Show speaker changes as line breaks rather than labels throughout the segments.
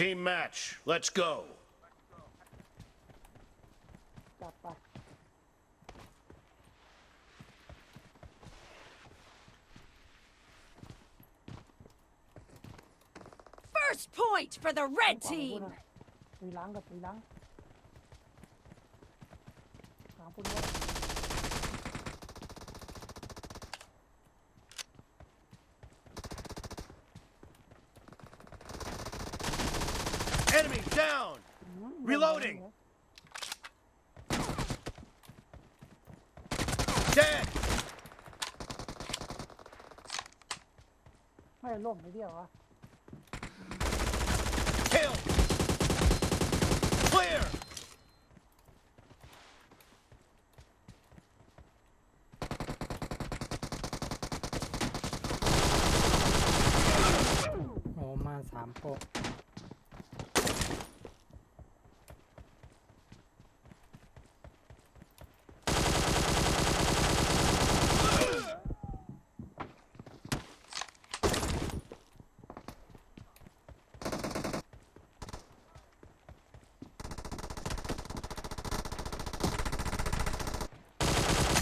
Team match. Let's go.
จับไป
First point for the red
ขวา
team.
ตีล้างกับตีล้างหาคุณด้วย
Enemy down. Reloading. Dead.
ไม่ล่มไม่เดียววะ
Kill. Clear.
โอ้มา3 โปะ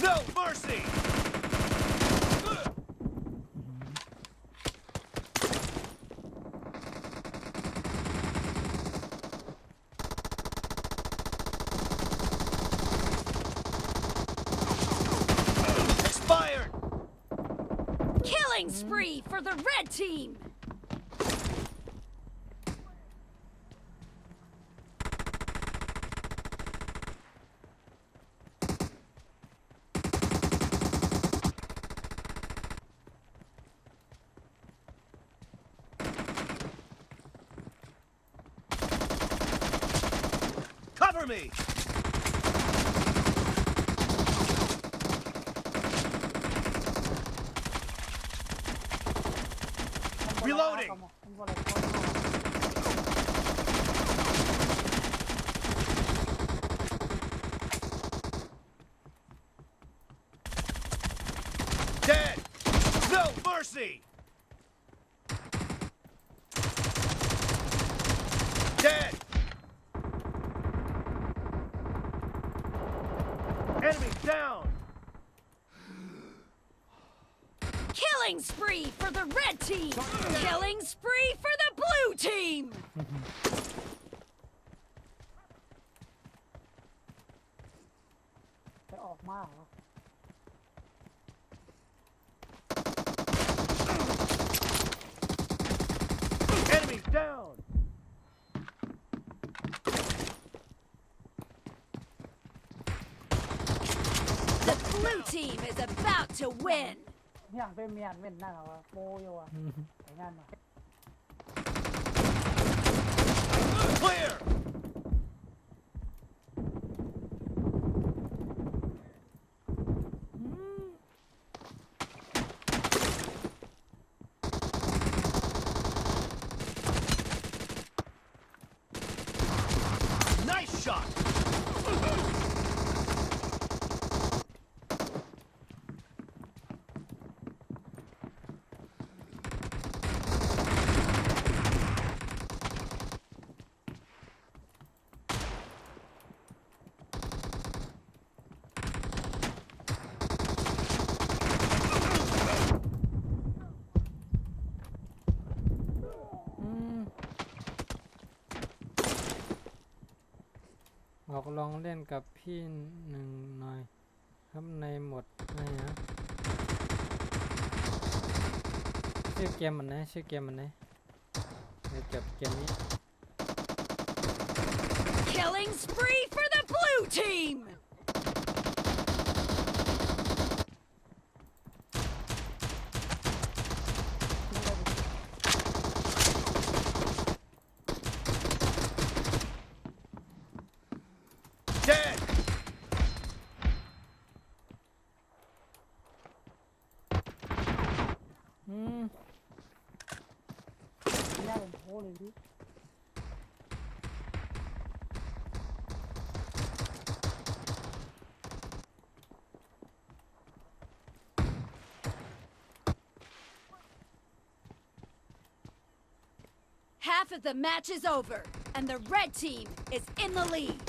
No mercy. Expired.
Killing spree for the red team.
Cover me. Reloading.
มันบ่ได้คน
Dead. No mercy. Dead. Enemy down.
Killing spree for the red team. Killing spree for the blue team.
จะออกมาเหรอ
Enemy down.
The blue team is about to win.
อย่างเป็นเมียนเว้นหน้าเหรอวะโมอยู่อ่ะไอ้งานมา
Clear. Nice shot.
Mm. ออกลองเล่นกับพี่หนึ่งหน่อยครับในหมดเลยนะชื่อเกมมันนะชื่อเกมมันนะเดี๋ยวจบเกมนี้
Killing spree for the blue team.
Dead.
เนี่ยเป็นโพเลยดิ
half of the match is over, and the red team is in the lead.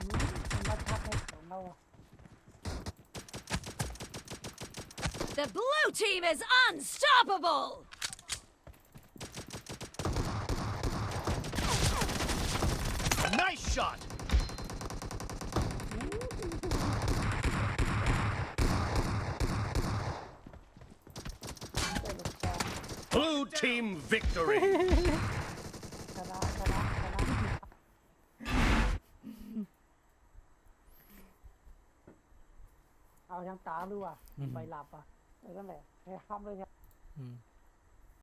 มันมาทักให้ของเรา
The blue team is unstoppable.
Nice shot. Blue team victory.
ชนะเอายังตาดูอ่ะใบหลับอ่ะแล้วนั่นแหละให้ห้ามเลยเนี่ย
อืม